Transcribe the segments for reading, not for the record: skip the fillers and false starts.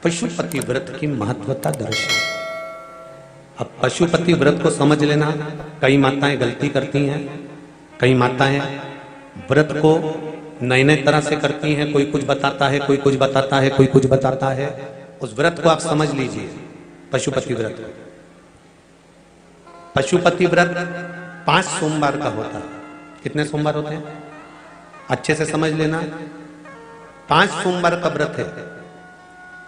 पशुपति व्रत की महत्वता दर्शाए। अब पशुपति व्रत को समझ लेना। कई माताएं गलती करती हैं, कई माताएं व्रत को नए नए तरह से करती हैं। कोई कुछ बताता है, कोई कुछ बताता है, कोई कुछ बताता है। उस व्रत को आप समझ लीजिए, पशुपति व्रत। पशुपति व्रत 5 सोमवार का होता है। कितने सोमवार होते हैं अच्छे से समझ लेना। 5 सोमवार का व्रत है।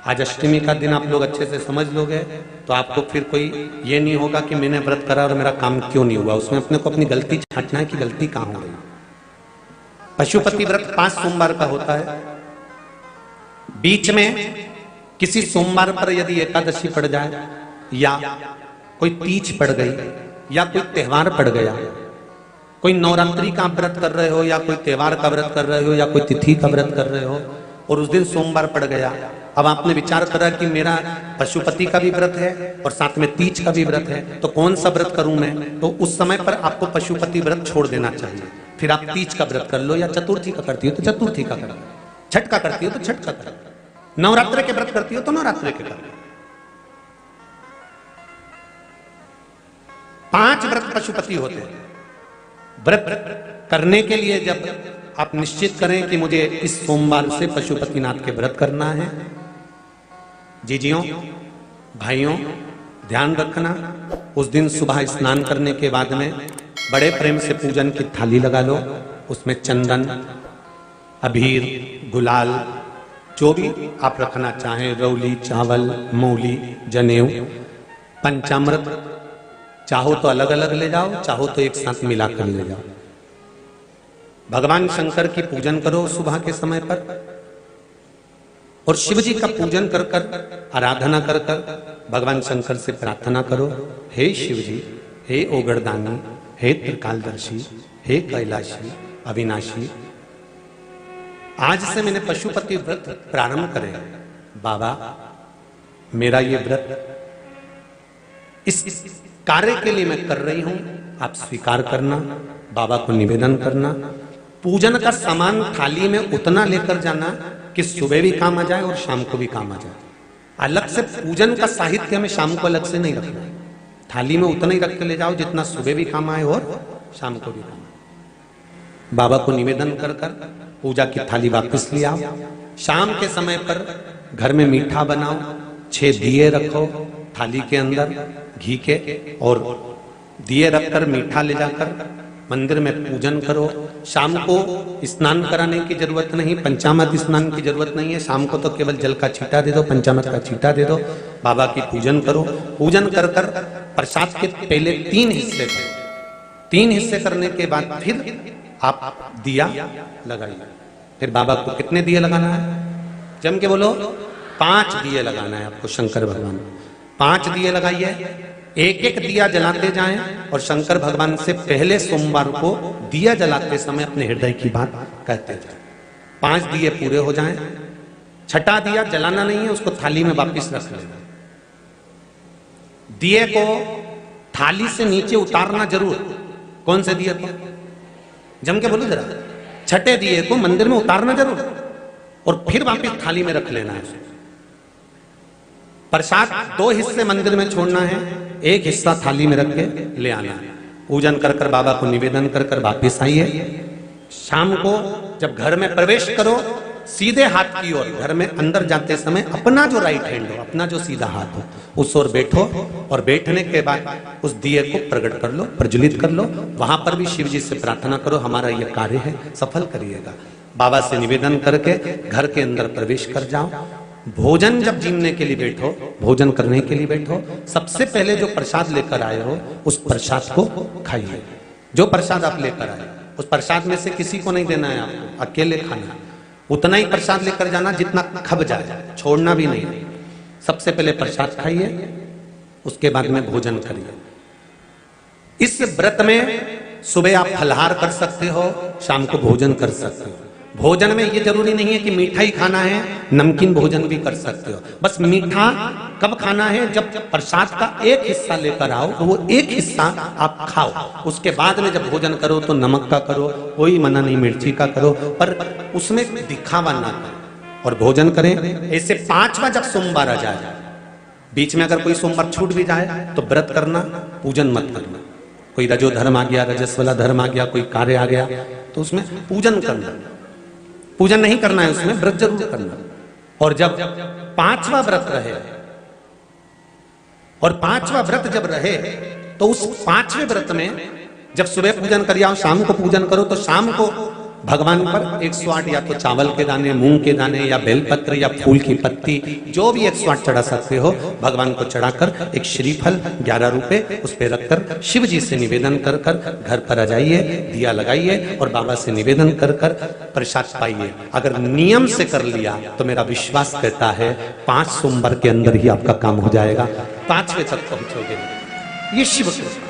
आज अष्टमी का दिन आप लोग अच्छे से समझ लोगे तो आपको फिर कोई ये नहीं होगा कि मैंने व्रत करा और मेरा काम क्यों नहीं हुआ। उसमें अपने को अपनी गलती छांटना है कि गलती कहां हो गई। पशुपति व्रत 5 सोमवार का होता है। बीच में किसी सोमवार पर यदि एकादशी पड़ जाए या कोई तीज पड़ गई या कोई त्योहार पड़ गया, कोई नवरात्रि का व्रत कर रहे हो या कोई त्योहार का व्रत कर रहे हो या कोई तिथि का व्रत कर रहे हो और उस दिन सोमवार पड़ गया, अब आपने विचार करा कि मेरा पशुपति का भी व्रत है और साथ में तीज का भी व्रत है, तो कौन सा व्रत करूं मैं। तो उस समय पर आपको पशुपति व्रत छोड़ देना चाहिए। फिर आप तीज का व्रत कर लो, या चतुर्थी का करती हो तो चतुर्थी का कर लो, छठ का करती हो तो छठ का कर लो, नवरात्र के व्रत करती हो तो नवरात्र के कर लो। 5 व्रत पशुपति होते हैं। व्रत करने के लिए जब आप निश्चित करें कि मुझे इस सोमवार से पशुपतिनाथ के व्रत करना है, जीजियों भाइयों ध्यान रखना, उस दिन सुबह स्नान करने के बाद में बड़े प्रेम से पूजन की थाली लगा लो। उसमें चंदन, अबीर, गुलाल, जो भी आप रखना चाहें, रौली, चावल, मौली, जनेऊ, पंचामृत, चाहो तो अलग अलग ले जाओ, चाहो तो एक साथ मिलाकर ले जाओ। भगवान शंकर की पूजन करो सुबह के समय पर और शिव जी का पूजन कर कर, आराधना कर कर भगवान शंकर से प्रार्थना करो, हे शिव जी, हे ओगरदानी, हे त्रिकालदर्शी, हे कैलाशी, अविनाशी, आज से मैंने पशुपति व्रत प्रारंभ करे। बाबा मेरा ये व्रत इस कार्य के लिए मैं कर रही हूं, आप स्वीकार करना। बाबा को निवेदन करना। पूजन का सामान थाली में उतना लेकर जाना कि सुबह भी काम आ जाए और शाम को भी काम आ जाए। अलग से पूजन का साहित्य में शाम को अलग से नहीं रखना। थाली में उतना ही रख के ले जाओ जितना सुबह भी काम आए और शाम को भी काम आए। बाबा को निवेदन कर कर पूजा की थाली वापस ले आओ। शाम के समय पर घर में मीठा बनाओ, 6 दिए रखो थाली के अंदर घी के, और दिए रखकर मीठा ले जाकर मंदिर में पूजन करो। शाम को स्नान कराने की जरूरत नहीं, पंचामृत स्नान की जरूरत नहीं है। शाम को तो केवल जल का छींटा दे दो, पंचामृत का छींटा दे दो, बाबा की पूजन करो। पूजन कर कर प्रसाद के पहले 3 हिस्से करो। 3 हिस्से करने के बाद फिर आप दिया लगाइए। फिर बाबा को कितने दिए लगाना है? जम के बोलो, 5 दिए लगाना है आपको शंकर भगवान को। 5 दिए लगाइए, एक एक दिया जलाते जाएं और शंकर भगवान से पहले सोमवार को दिया जलाते समय अपने हृदय की बात कहते जाएं। 5 दिए पूरे हो जाएं। छठा दिया जलाना नहीं है, उसको थाली में वापस रख लेना। दिए को थाली से नीचे उतारना जरूर। कौन से दिए को? जम के बोलो जरा। छठे दिए को मंदिर में उतारना जरूर और फिर वापस थाली में रख लेना है। प्रसाद 2 हिस्से मंदिर में छोड़ना है, 1 हिस्सा थाली में रख के ले आना है। पूजन कर कर बाबा को निवेदन कर कर वापिस आइए। शाम को जब घर में प्रवेश करो, सीधे हाथ की ओर, घर में अंदर जाते समय अपना जो राइट हैंड हो, अपना जो सीधा हाथ हो, उस ओर बैठो और बैठने के बाद उस दिए को प्रकट कर लो, प्रज्वलित कर लो। वहां पर भी शिव जी से प्रार्थना करो, हमारा यह कार्य है, सफल करिएगा। बाबा से निवेदन करके घर के अंदर प्रवेश कर जाओ। भोजन जब जीमने के लिए बैठो, भोजन करने के लिए बैठो, सबसे पहले जो प्रसाद लेकर आए हो उस प्रसाद को खाइए। जो प्रसाद आप लेकर आए उस प्रसाद में से किसी को नहीं देना है आपको, अकेले खाना। उतना ही प्रसाद लेकर जाना जितना खब जाए, छोड़ना भी नहीं। सबसे पहले प्रसाद खाइए, उसके बाद में भोजन करिए। इस व्रत में सुबह आप फलहार कर सकते हो, शाम को भोजन कर सकते हो। भोजन में ये जरूरी नहीं है कि मीठा ही खाना है, नमकीन भोजन भी कर सकते हो। बस मीठा कब खाना है? जब प्रसाद का 1 हिस्सा लेकर आओ, तो वो 1 हिस्सा आप खाओ। उसके बाद में जब भोजन करो तो नमक का करो, कोई मना नहीं, मिर्ची का करो, पर उसमें दिखावा ना करो। और भोजन करें। ऐसे 5वां जब सोमवार आ जाए, बीच में अगर कोई सोमवार छूट भी जाए तो व्रत करना, पूजन मत करना। कोई रजो धर्म आ गया, रजस वाला धर्म आ गया, कोई कार्य आ गया तो उसमें पूजन करना, पूजन नहीं करना है, उसमें व्रत जरूर करना। और जब 5वां व्रत रहे, और 5वां व्रत जब रहे तो उस 5वें व्रत में जब सुबह पूजन करिए और शाम को पूजन करो, तो शाम को भगवान पर 108 या तो चावल के दाने, मूंग के दाने या बेलपत्र या फूल की पत्ती, जो भी 108 चढ़ा सकते हो भगवान को चढ़ाकर एक श्रीफल 11 रुपए उस पर रखकर शिव जी से निवेदन कर कर घर पर आ जाइए, दिया लगाइए और बाबा से निवेदन कर कर प्रसाद पाइए। अगर नियम से कर लिया तो मेरा विश्वास कहता है 5 सोमवार के अंदर ही आपका काम हो जाएगा, 5वें तक पहुंचोगे। ये शिव कृपा।